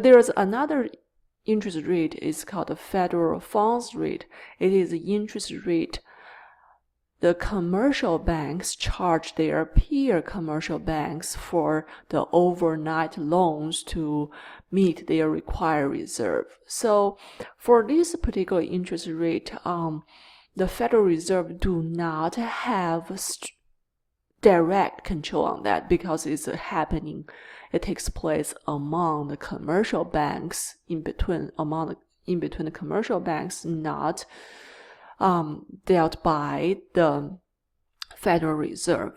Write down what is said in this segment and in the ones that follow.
There's another interest rate is called the federal funds rate. It is the interest rate the commercial banks charge their peer commercial banks for the overnight loans to meet their required reserve. So for this particular interest rate, the Federal Reserve do not have direct control on that because it's happening. It takes place among the commercial banks in between the commercial banks, not dealt by the Federal Reserve.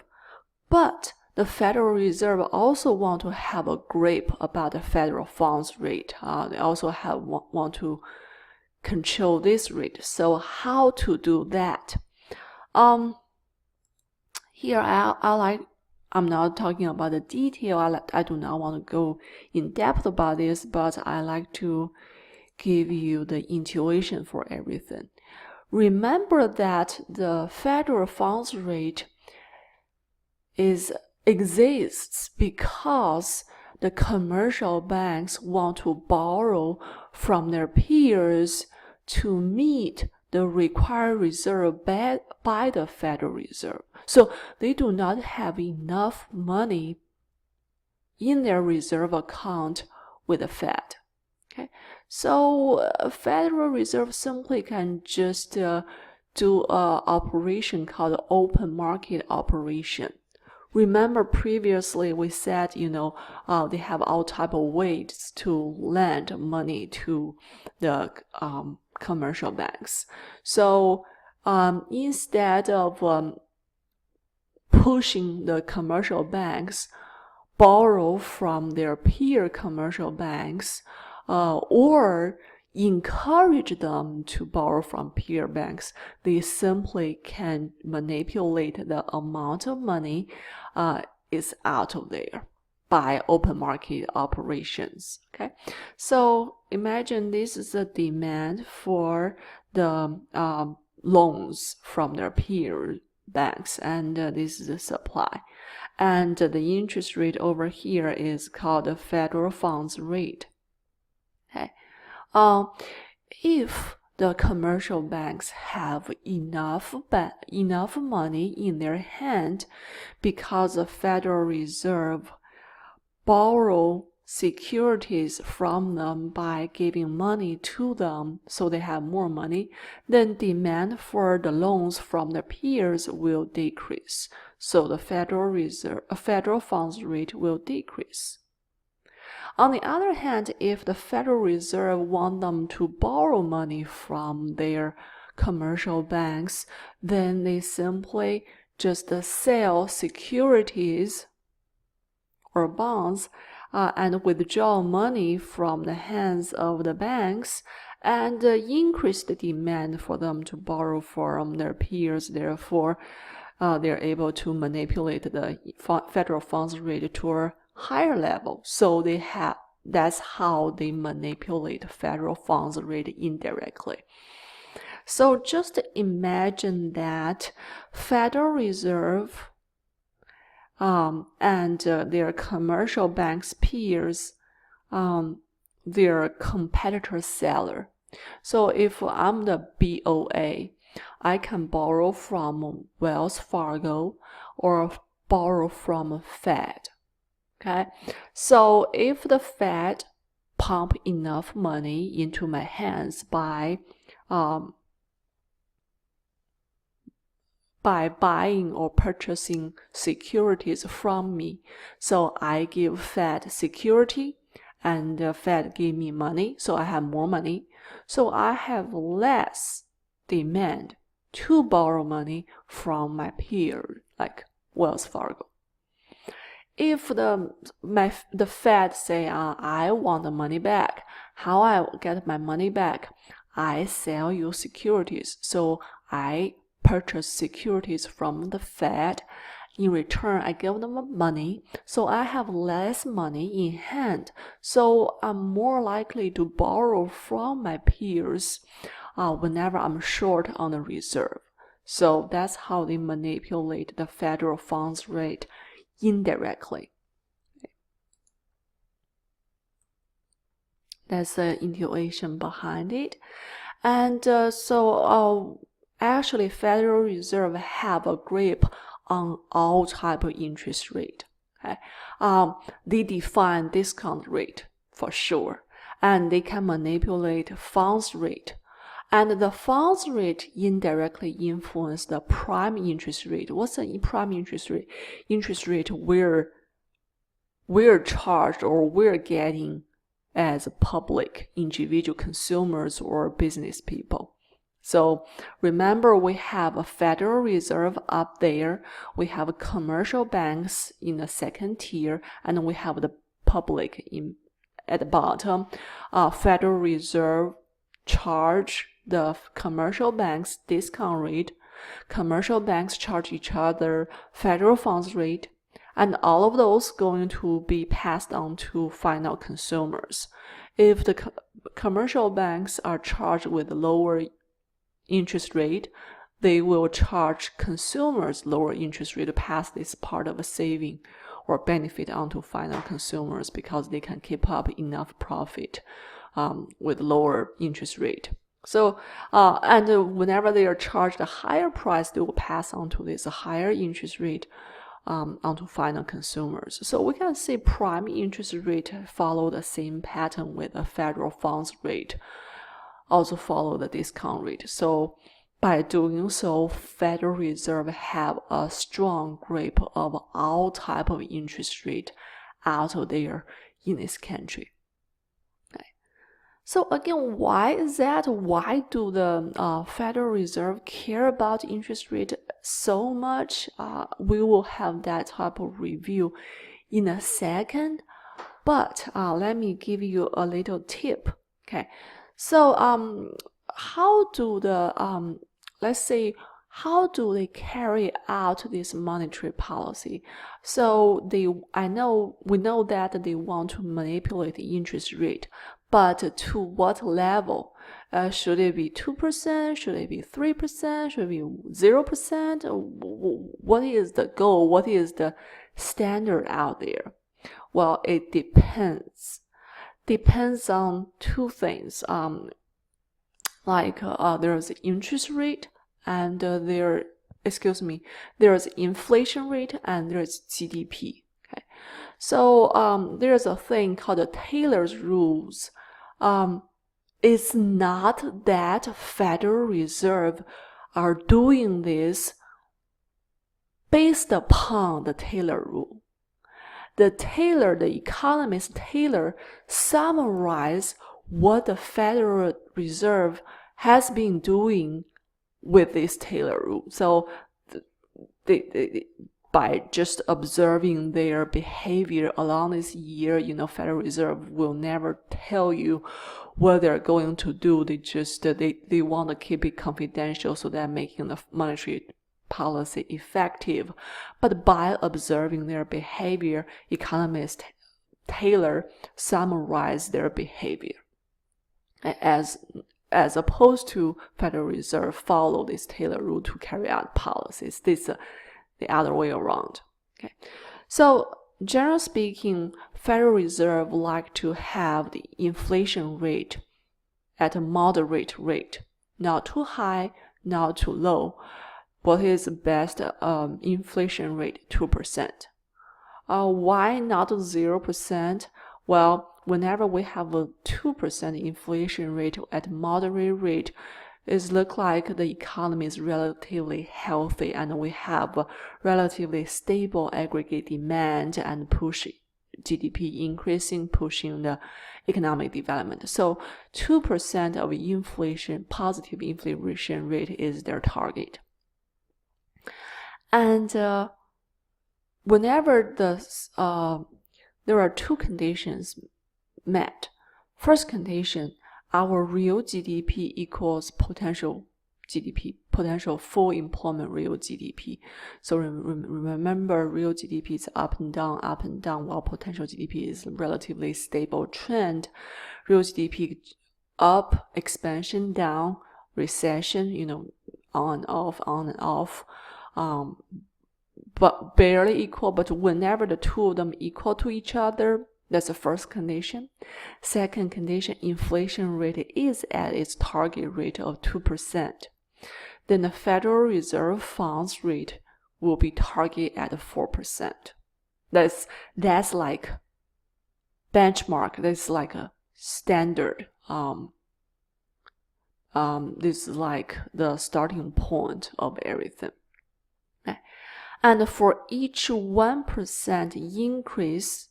But the Federal Reserve also want to have a grip about the federal funds rate. They also want to control this rate. So how to do that? Here I'm not talking about the detail. I do not want to go in depth about this, but I like to give you the intuition for everything. Remember that the federal funds rate exists because the commercial banks want to borrow from their peers to meet the required reserve by the Federal Reserve. So they do not have enough money in their reserve account with the Fed. Okay, so Federal Reserve simply can just do an operation called open market operation. Remember previously we said, they have all type of ways to lend money to the commercial banks. So instead of pushing the commercial banks borrow from their peer commercial banks, or encourage them to borrow from peer banks, they simply can manipulate the amount of money is out of there by open market operations. Okay, so imagine this is a demand for the loans from their peer banks, and this is the supply. And the interest rate over here is called the federal funds rate. Okay, if the commercial banks have enough money in their hand because the Federal Reserve borrow securities from them by giving money to them so they have more money, then demand for the loans from their peers will decrease. So the federal funds rate will decrease. On the other hand, if the Federal Reserve want them to borrow money from their commercial banks, then they simply just sell securities or bonds and withdraw money from the hands of the banks and increase the demand for them to borrow from their peers. Therefore, they're able to manipulate the federal funds rate to a higher level. So that's how they manipulate federal funds rate indirectly. So just imagine that Federal Reserve and their commercial banks peers, their competitor seller. So if I'm the BOA, I can borrow from Wells Fargo or borrow from Fed. Okay, so if the Fed pump enough money into my hands by buying or purchasing securities from me, so I give Fed security and the Fed give me money, so I have more money, so I have less demand to borrow money from my peer like Wells Fargo. If the Fed say, I want the money back, how I get my money back? I sell you securities. So I purchase securities from the Fed. In return, I give them money. So I have less money in hand. So I'm more likely to borrow from my peers whenever I'm short on the reserve. So that's how they manipulate the federal funds rate indirectly. That's the intuition behind it. And actually, Federal Reserve have a grip on all type of interest rate. Okay, they define discount rate for sure, and they can manipulate funds rate. And the funds rate indirectly influence the prime interest rate. What's the prime interest rate? Interest rate we're charged or we're getting as public, individual consumers or business people. So remember, we have a Federal Reserve up there, we have commercial banks in the second tier, and we have the public at the bottom. Federal Reserve charge the commercial banks discount rate. Commercial banks charge each other federal funds rate. And all of those going to be passed on to final consumers. If the commercial banks are charged with lower interest rate, they will charge consumers lower interest rate to pass this part of a saving or benefit on to final consumers because they can keep up enough profit with lower interest rate. So, and whenever they are charged a higher price, they will pass on to this higher interest rate onto final consumers. So we can see prime interest rate follow the same pattern with a federal funds rate, also follow the discount rate. So by doing so, Federal Reserve have a strong grip of all type of interest rate out there in this country. So again, why is that? Why do the Federal Reserve care about interest rate so much? We will have that type of review in a second. But let me give you a little tip. Okay, so how do the let's say, how do they carry out this monetary policy? So we know that they want to manipulate the interest rate, but to what level? Should it be 2%? Should it be 3%? Should it be 0%? What is the goal? What is the standard out there? Well, it depends. Depends on two things. There's interest rate and there's inflation rate and there's GDP. Okay, so there's a thing called the Taylor's rules. It's not that Federal Reserve are doing this based upon the Taylor rule. The economist Taylor summarized what the Federal Reserve has been doing with this Taylor rule. So by just observing their behavior along this year, Federal Reserve will never tell you what they're going to do. They want to keep it confidential so that making the monetary policy effective. But by observing their behavior, economist Taylor summarized their behavior as opposed to Federal Reserve follow this Taylor rule to carry out policies. This the other way around. Okay, so generally speaking, Federal Reserve like to have the inflation rate at a moderate rate, not too high, not too low. What is the best inflation rate? 2%. Why not 0%? Well, whenever we have a 2% inflation rate at moderate rate, it looks like the economy is relatively healthy and we have a relatively stable aggregate demand and push GDP increasing, pushing the economic development. So 2% of inflation, positive inflation rate is their target. And whenever there are two conditions met. First condition, our real GDP equals potential GDP, potential full employment real GDP. So remember, real GDP is up and down, while potential GDP is relatively stable trend. Real GDP up, expansion down, recession, on and off. But barely equal, but whenever the two of them equal to each other, That's the first condition. Second condition, inflation rate is at its target rate of 2%. Then the Federal Reserve funds rate will be targeted at 4%. That's like benchmark. That's like a standard. This is like the starting point of everything. Okay. And for each 1% increase,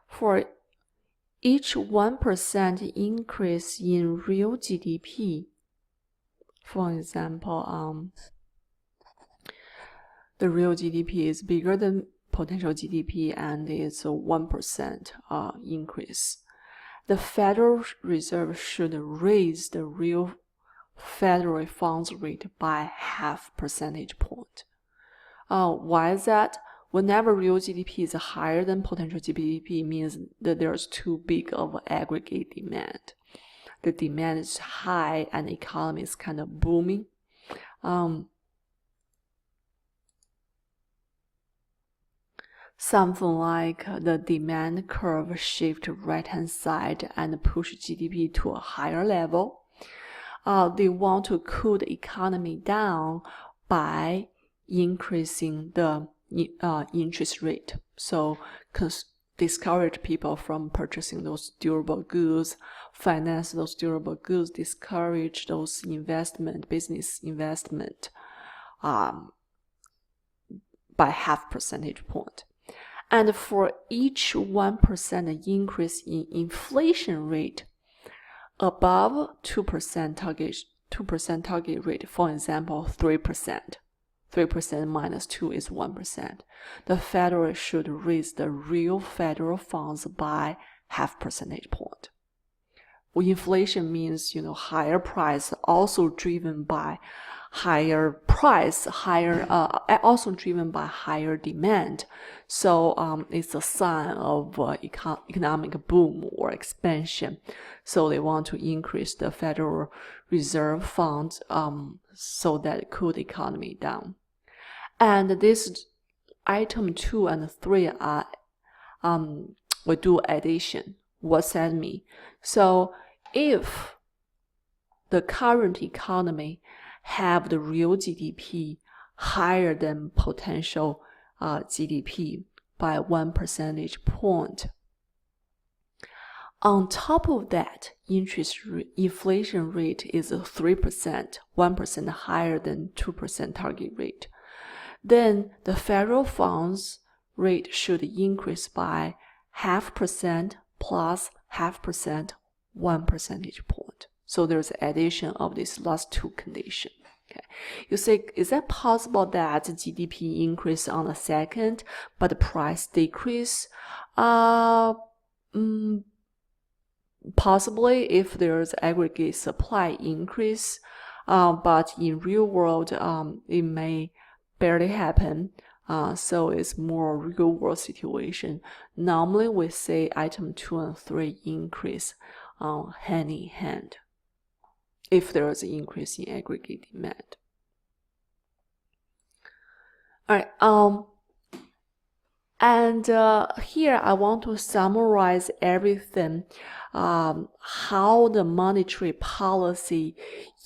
for each 1% increase in real GDP, for example, the real GDP is bigger than potential GDP and it's a 1% increase. The Federal Reserve should raise the real federal funds rate by half percentage point. Why is that? Whenever real GDP is higher than potential GDP, it means that there's too big of aggregate demand. The demand is high and the economy is kind of booming. Something like the demand curve shift right-hand side and push GDP to a higher level. They want to cool the economy down by increasing the interest rate. So discourage people from purchasing those durable goods, finance those durable goods, discourage those business investment by half percentage point. And for each 1% increase in inflation rate above 2% target rate, for example, 3%. 3% minus 2 is 1%. The Federal should raise the real federal funds by half percentage point. Well, inflation means, higher price, also driven by higher price, also driven by higher demand. So it's a sign of economic boom or expansion. So they want to increase the Federal Reserve Fund so that it cool the economy down. And this item 2 and 3 are we do addition. What's that mean? So if the current economy have the real GDP higher than potential GDP by 1 percentage point, on top of that, inflation rate is 3%, 1% higher than 2% target rate. Then the federal funds rate should increase by half percent plus half percent, 1 percentage point. So there's addition of these last two conditions. Okay. You say, is that possible that GDP increase on the second, but the price decrease? Possibly if there's aggregate supply increase, but in real world, it may barely happen. So it's more real world situation. Normally we say item 2 and 3 increase hand in hand if there is an increase in aggregate demand. All right. And here I want to summarize everything, how the monetary policy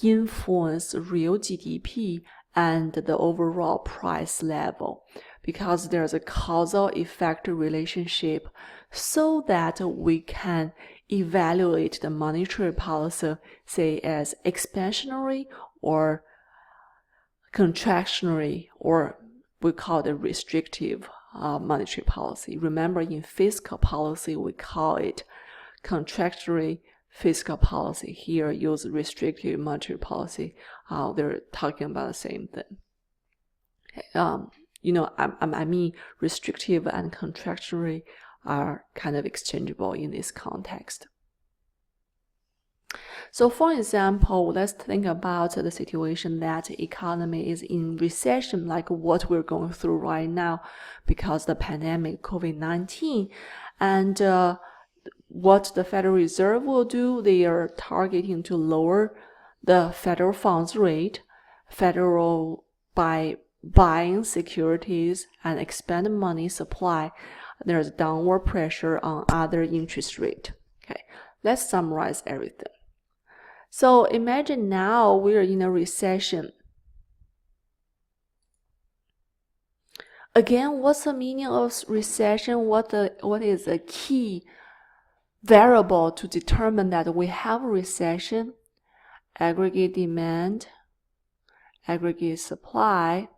influence real GDP and the overall price level, because there's a causal effect relationship, so that we can evaluate the monetary policy, say as expansionary or contractionary, or we call it restrictive monetary policy. Remember, in fiscal policy, we call it contractionary fiscal policy. Here, use restrictive monetary policy. They're talking about the same thing. I mean, restrictive and contractionary are kind of exchangeable in this context. So for example, let's think about the situation that the economy is in recession, like what we're going through right now because the pandemic COVID-19. And what the Federal Reserve will do, they are targeting to lower the federal funds rate, by buying securities and expand money supply. There's downward pressure on other interest rate. Okay, let's summarize everything. So imagine now we're in a recession. Again, what's the meaning of recession? What is the key variable to determine that we have a recession? Aggregate demand, aggregate supply.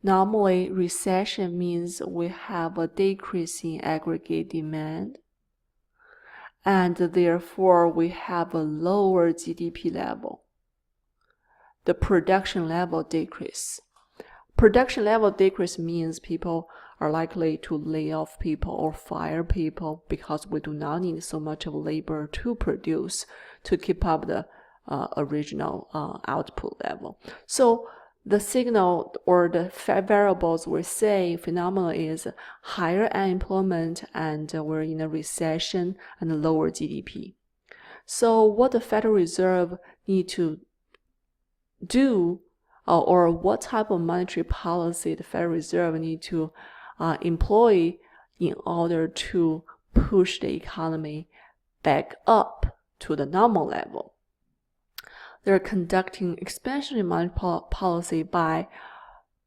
Normally, recession means we have a decrease in aggregate demand, and therefore we have a lower GDP level. The production level decrease. Production level decrease means people are likely to lay off people or fire people because we do not need so much of labor to produce to keep up the original output level. So the signal or the variables we say phenomenon is higher unemployment, and we're in a recession, and lower GDP. So what the Federal Reserve need to do, or what type of monetary policy the Federal Reserve need to employ in order to push the economy back up to the normal level? They're conducting expansionary monetary policy by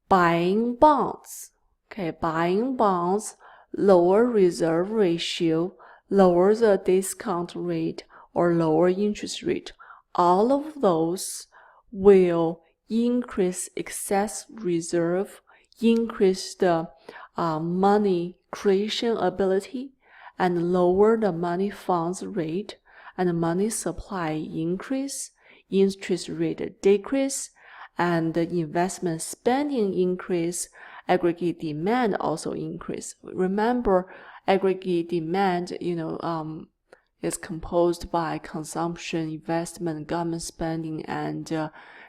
buying bonds. Okay, buying bonds, lower reserve ratio, lower the discount rate, or lower interest rate. All of those will increase excess reserve, increase the money creation ability, and lower the money funds rate, and the money supply increase, interest rate decrease, and the investment spending increase, aggregate demand also increase. Remember, aggregate demand, is composed by consumption, investment, government spending, and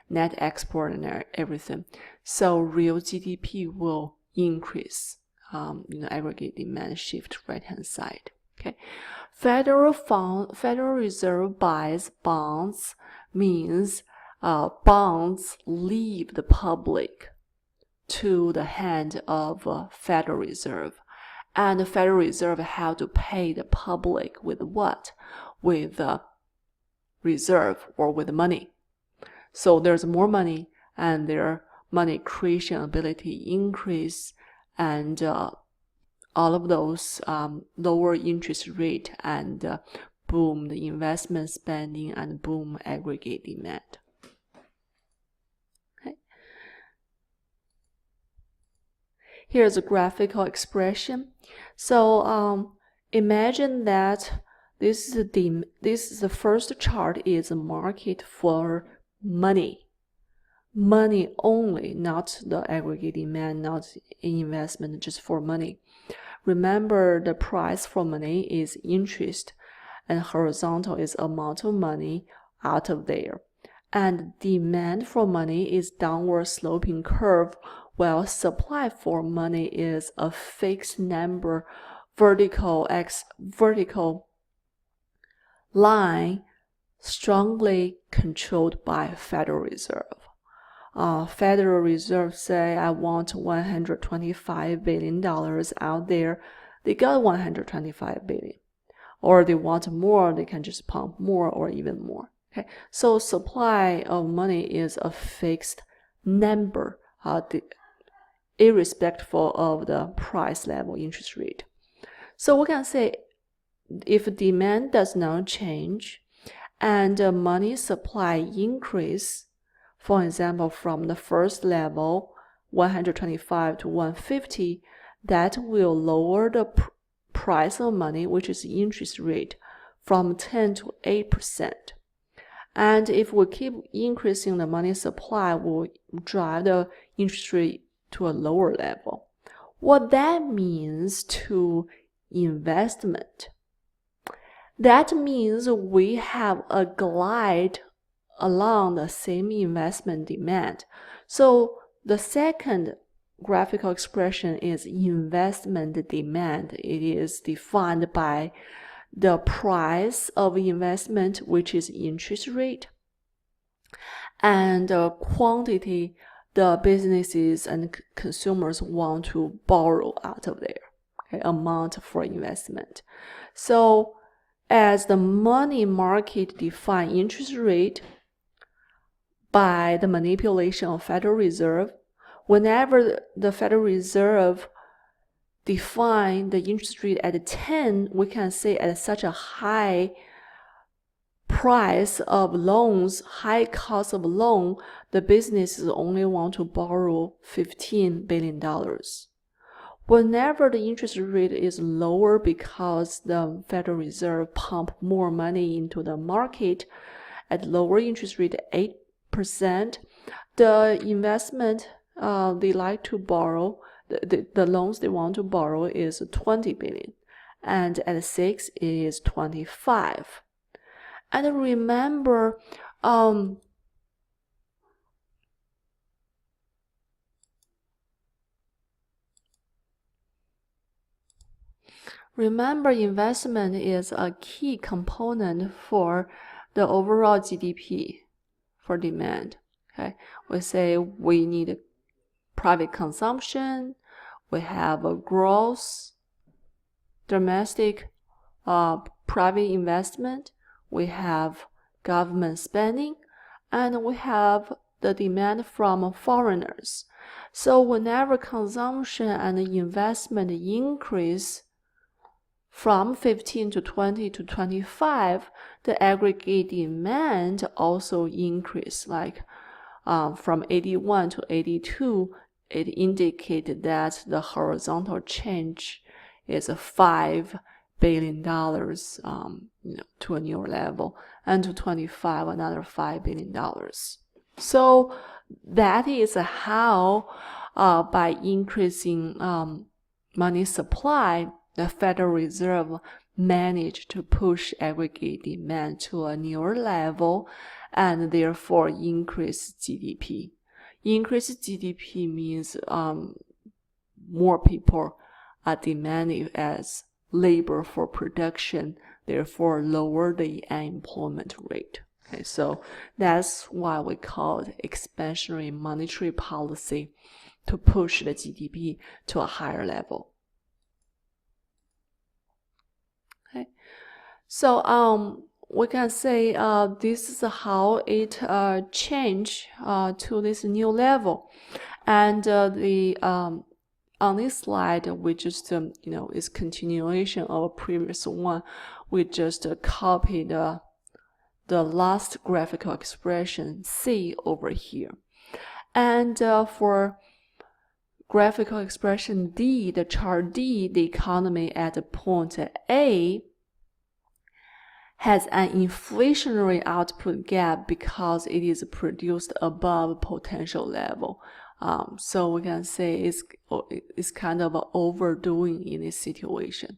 net export and everything. So real GDP will increase. Aggregate demand shift right hand side. Okay, Federal Reserve buys bonds means bonds leave the public to the hand of Federal Reserve, and the Federal Reserve have to pay the public with what? With reserve, or with money. So there's more money, and their money creation ability increase, and all of those lower interest rate, and boom the investment spending, and boom aggregate demand. Okay. Here's a graphical expression. So imagine that this is the first chart is a market for money only, not the aggregate demand, not investment, just for money. Remember, the price for money is interest, and horizontal is amount of money out of there. And demand for money is downward sloping curve, while supply for money is a fixed number, vertical line, strongly controlled by Federal Reserve. Federal Reserve say, I want $125 billion out there. They got $125 billion. Or they want more, they can just pump more or even more. Okay, so supply of money is a fixed number, irrespective of the price level, interest rate. So we can say, if demand does not change and money supply increase, for example, from the first level, 125 to 150, that will lower the price of money, which is interest rate, from 10 to 8%. And if we keep increasing the money supply, we'll drive the interest rate to a lower level. What that means to investment, That means we have a glide along the same investment demand. So the second graphical expression is investment demand. It is defined by the price of investment, which is interest rate, and the quantity the businesses and consumers want to borrow out of there, okay, amount for investment. So as the money market define interest rate by the manipulation of Federal Reserve, whenever the Federal Reserve define the interest rate at 10, we can say at such a high price of loans, high cost of loan, the businesses only want to borrow $15 billion. Whenever the interest rate is lower because the Federal Reserve pump more money into the market at lower interest rate 8%, the investment they like to borrow, the loans they want to borrow is 20 billion, and at 6 it is 25. And remember, investment is a key component for the overall GDP for demand. Okay, we say we need private consumption, we have a growth, domestic private investment, we have government spending, and we have the demand from foreigners. So whenever consumption and investment increase from 15 to 20 to 25, the aggregate demand also increase. Like from 81 to 82, it indicated that the horizontal change is $5 billion, to a new level, and to 25, another $5 billion. So that is how, by increasing money supply, the Federal Reserve managed to push aggregate demand to a newer level and therefore increase GDP. Increased GDP means more people are demanding as labor for production, therefore lower the unemployment rate. Okay, so that's why we call it expansionary monetary policy, to push the GDP to a higher level. Okay, so we can say this is how it changed to this new level. And on this slide, we just is continuation of a previous one. We just copied the last graphical expression C over here. And for graphical expression D, the chart D, the economy at the point A has an inflationary output gap because it is produced above potential level. So we can say it's kind of overdoing in this situation.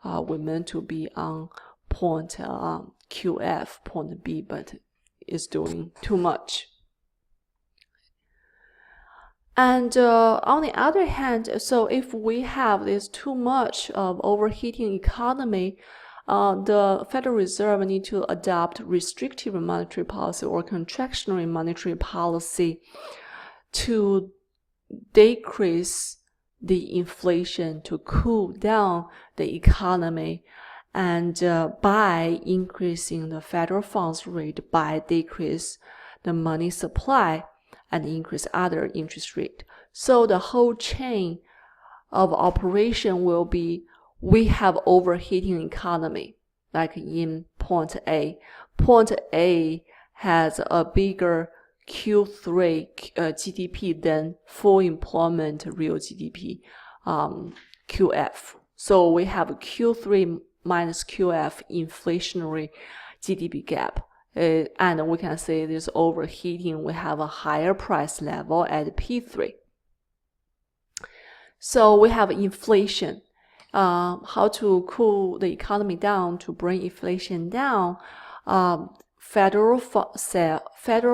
We're meant to be on point QF, point B, but it's doing too much. And on the other hand, so if we have this too much of overheating economy, the Federal Reserve need to adopt restrictive monetary policy or contractionary monetary policy to decrease the inflation, to cool down the economy, and by increasing the federal funds rate, by decrease the money supply and increase other interest rate. So the whole chain of operation will be, we have overheating economy, like in point A. Point A has a bigger Q3 GDP than full employment real GDP, QF. So we have a Q3 minus QF inflationary GDP gap. And we can say this overheating, we have a higher price level at P3. So we have inflation. how to cool the economy down, to bring inflation down, Federal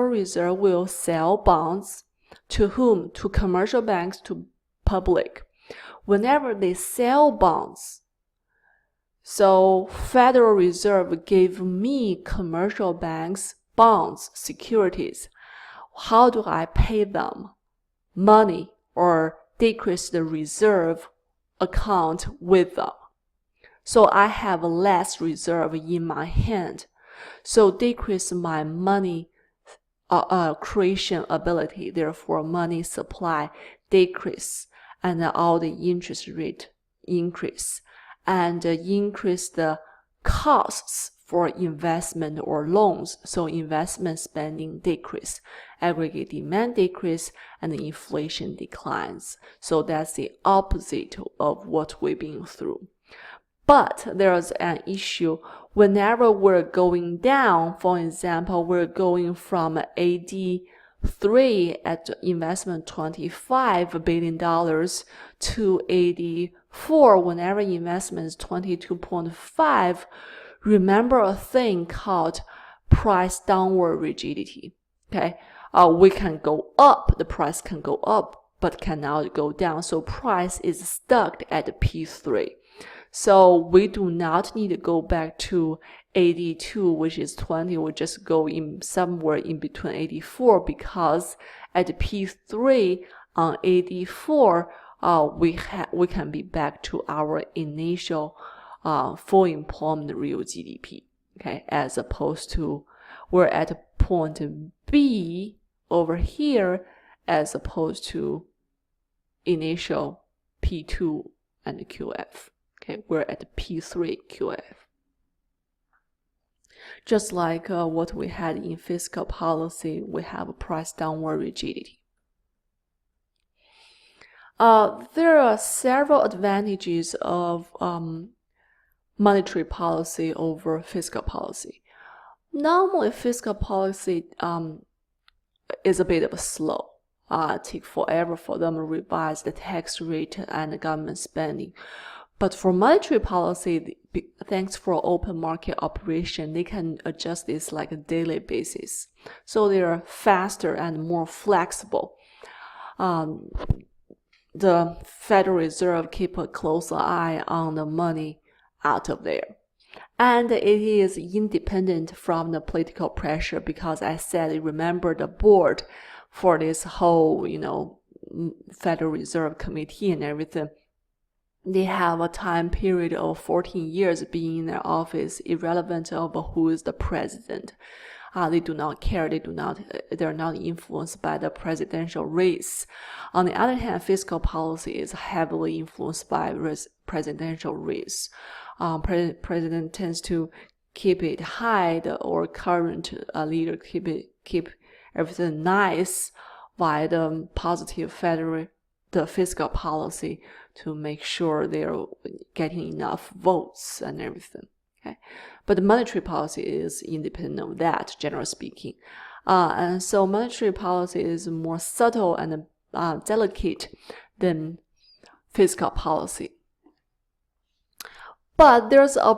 Reserve will sell bonds to whom? To commercial banks, to public. Whenever they sell bonds, so Federal Reserve gave me commercial banks bonds, securities. How do I pay them? Money, or decrease the reserve account with them. So I have less reserve in my hand. So decrease my money creation ability. Therefore, money supply decrease, and all the interest rate increase, and increase the costs for investment or loans. So investment spending decrease, aggregate demand decrease, and the inflation declines. So that's the opposite of what we've been through. But there's an issue. Whenever we're going down, for example, we're going from AD3 at investment $25 billion to AD4, whenever investment is 22.5, remember a thing called price downward rigidity. Okay, we can go up, the price can go up, but cannot go down. So price is stuck at P3. So we do not need to go back to AD2, which is 20. We just go in somewhere in between AD4, because at P3 on AD4, we can be back to our initial full employment real GDP. Okay, as opposed to we're at point B over here, as opposed to initial P2 and QF. Okay, we're at P3 QF. Just like what we had in fiscal policy, we have a price downward rigidity. There are several advantages of monetary policy over fiscal policy. Normally, fiscal policy is a bit of a slow. Take forever for them to revise the tax rate and the government spending. But for monetary policy, thanks for open market operation, they can adjust this like a daily basis. So they are faster and more flexible. The Federal Reserve keep a close eye on the money out of there. And it is independent from the political pressure, because I said, remember the board for this whole, Federal Reserve Committee and everything. They have a time period of 14 years being in their office, irrelevant of who is the president. They do not care. They're not influenced by the presidential race. On the other hand, fiscal policy is heavily influenced by presidential race. President tends to keep it high, or current leader keep everything nice, by the positive the fiscal policy to make sure they're getting enough votes and everything. Okay, but the monetary policy is independent of that, generally speaking. And so monetary policy is more subtle and delicate than fiscal policy. But there's a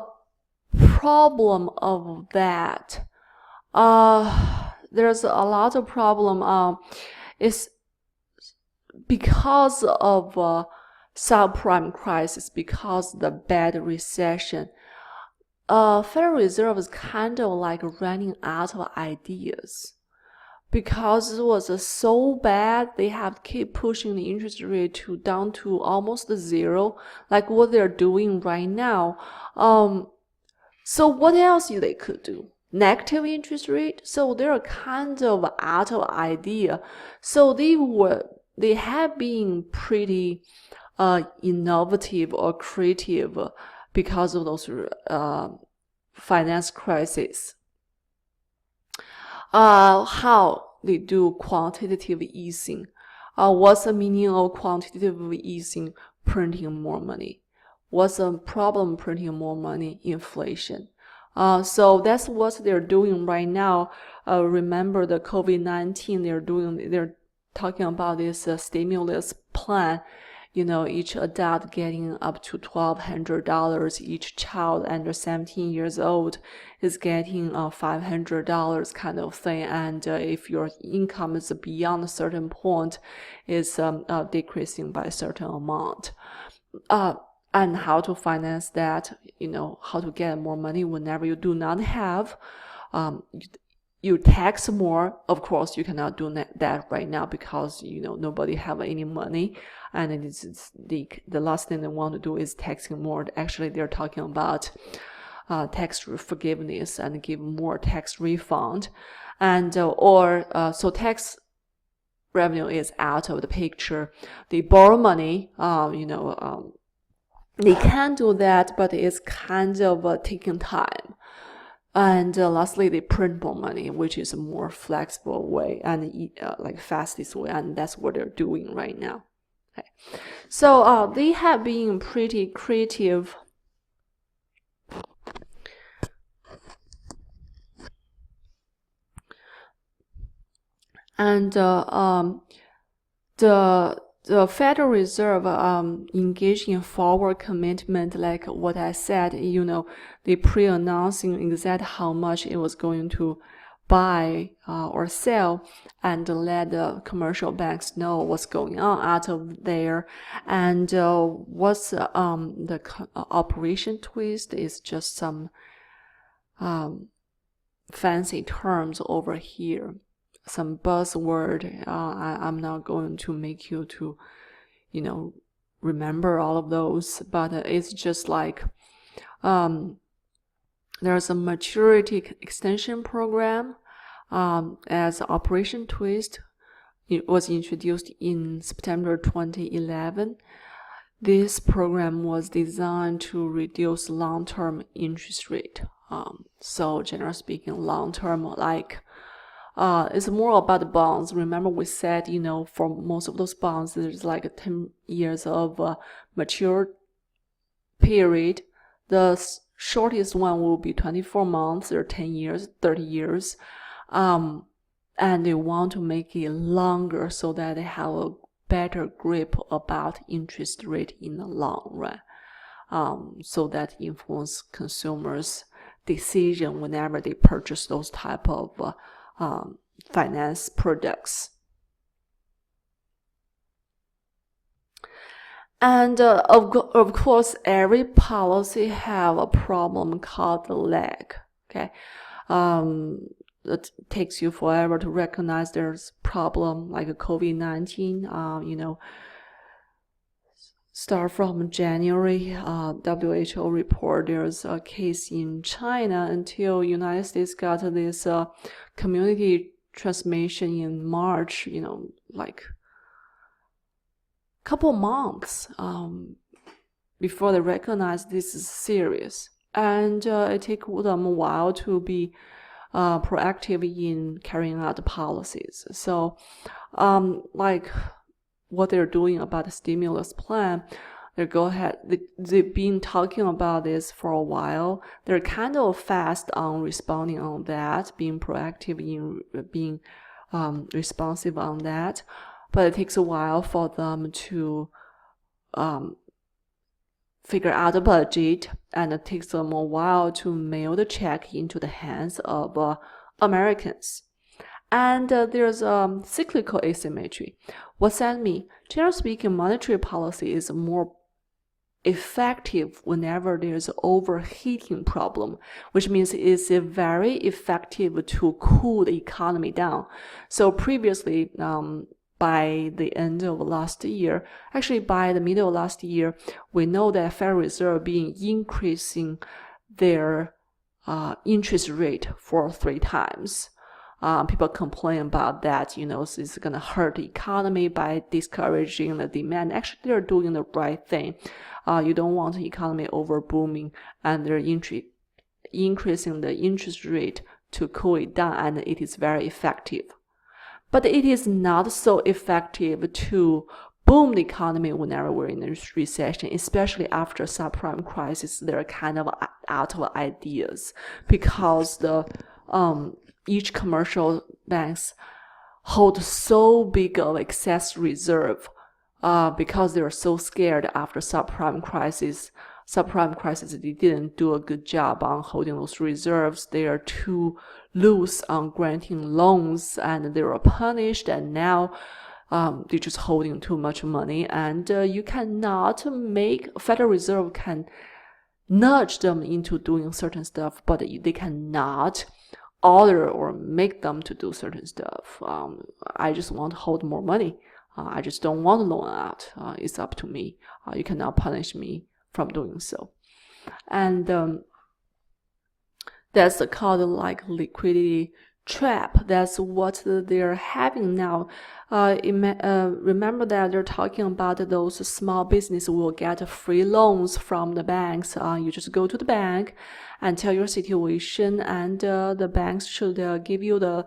problem of that. There's a lot of problem. It's because of subprime crisis, because of the bad recession. Federal Reserve is kind of like running out of ideas, because it was so bad. They have to keep pushing the interest rate down to almost zero, like what they're doing right now. So what else they could do? Negative interest rate. So they're kind of out of idea. So they have been pretty innovative or creative because of those finance crises. How they do quantitative easing. What's the meaning of quantitative easing? Printing more money. What's the problem printing more money? Inflation. So that's what they're doing right now. Remember the COVID-19 they're talking about this stimulus plan. each adult getting up to $1,200, each child under 17 years old is getting $500 kind of thing. And if your income is beyond a certain point, is decreasing by a certain amount. And how to finance that, how to get more money whenever you do not have. You tax more. Of course, you cannot do that right now because, nobody have any money. And it's the last thing they want to do is taxing more. Actually, they're talking about tax forgiveness and give more tax refund. And so tax revenue is out of the picture. They borrow money, they can do that, but it's kind of taking time. And lastly, they print more money, which is a more flexible way and fastest way, and that's what they're doing right now. Okay. So they have been pretty creative. And the Federal Reserve engaged in forward commitment, like what I said, they pre-announcing exactly how much it was going to buy or sell, and let the commercial banks know what's going on out of there. And what's the operation twist is just some fancy terms over here. Some buzzword. I'm not going to make you to, remember all of those, but it's just like there's a maturity extension program as Operation Twist. It was introduced in September 2011. This program was designed to reduce long-term interest rate. So generally speaking, long-term it's more about the bonds. Remember we said, for most of those bonds, there's like 10 years of mature period. The shortest one will be 24 months or 10 years, 30 years. And they want to make it longer so that they have a better grip about interest rate in the long run. So that influence consumers' decision whenever they purchase those type of finance products. And of course, every policy have a problem called the lag. Okay, it takes you forever to recognize there's problem like a COVID-19. Start from January, WHO report there's a case in China until United States got this community transmission in March, couple months before they recognize this is serious. And it takes them a while to be proactive in carrying out the policies. So what they're doing about the stimulus plan, they've been talking about this for a while. They're kind of fast on responding on that, being proactive in being responsive on that. But it takes a while for them to figure out the budget, and it takes them a while to mail the check into the hands of Americans. And there's cyclical asymmetry. What's that mean? Generally speaking, monetary policy is more effective whenever there's an overheating problem, which means it's very effective to cool the economy down. So previously, by the end of last year, actually by the middle of last year, we know that Federal Reserve been increasing their interest rate for 3 times. People complain about that, so it's going to hurt the economy by discouraging the demand. Actually, they're doing the right thing. You don't want the economy over booming, and they're increasing the interest rate to cool it down, and it is very effective. But it is not so effective to boom the economy whenever we're in a recession, especially after subprime crisis. They're kind of out of ideas because each commercial banks hold so big of excess reserve because they were so scared after subprime crisis, they didn't do a good job on holding those reserves. They are too loose on granting loans, and they were punished, and now they're just holding too much money. And you cannot make, Federal Reserve can nudge them into doing certain stuff, but they cannot order or make them to do certain stuff. I just want to hold more money. I just don't want to loan out. It's up to me. You cannot punish me from doing so. And that's called like liquidity trap. That's what they're having now. Remember that they're talking about those small business will get free loans from the banks. You just go to the bank and tell your situation, and the banks should give you the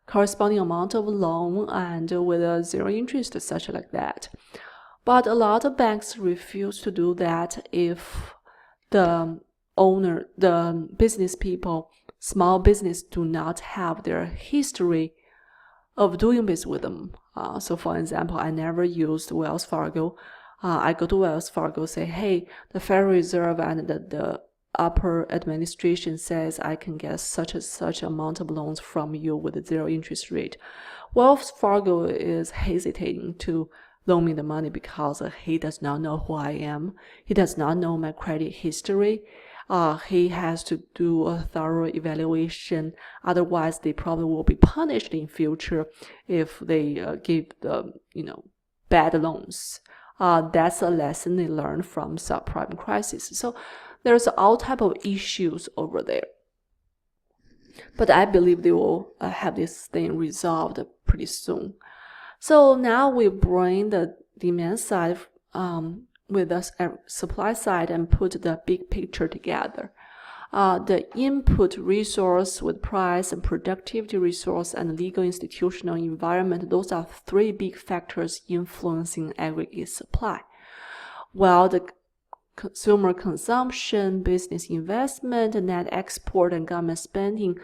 corresponding amount of loan and with a zero interest, such like that. But a lot of banks refuse to do that if the owner, the business people, small business do not have their history of doing business with them. So for example, I never used Wells Fargo. I go to Wells Fargo, say, hey, the Federal Reserve and the upper administration says I can get such amount of loans from you with a zero interest rate. Wells Fargo is hesitating to loan me the money because he does not know who I am. He does not know my credit history. He has to do a thorough evaluation. Otherwise, they probably will be punished in future if they give the bad loans. That's a lesson they learned from subprime crisis. So there's all type of issues over there. But I believe they will have this thing resolved pretty soon. So now we bring the demand side with the supply side and put the big picture together. The input resource with price and productivity resource and legal institutional environment, those are three big factors influencing aggregate supply. While the consumer consumption, business investment, net export, and government spending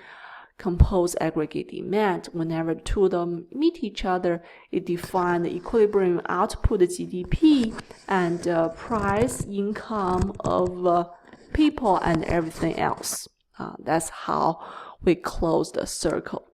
compose aggregate demand. Whenever two of them meet each other, it defines the equilibrium output, GDP, and price, income of people and everything else. That's how we close the circle.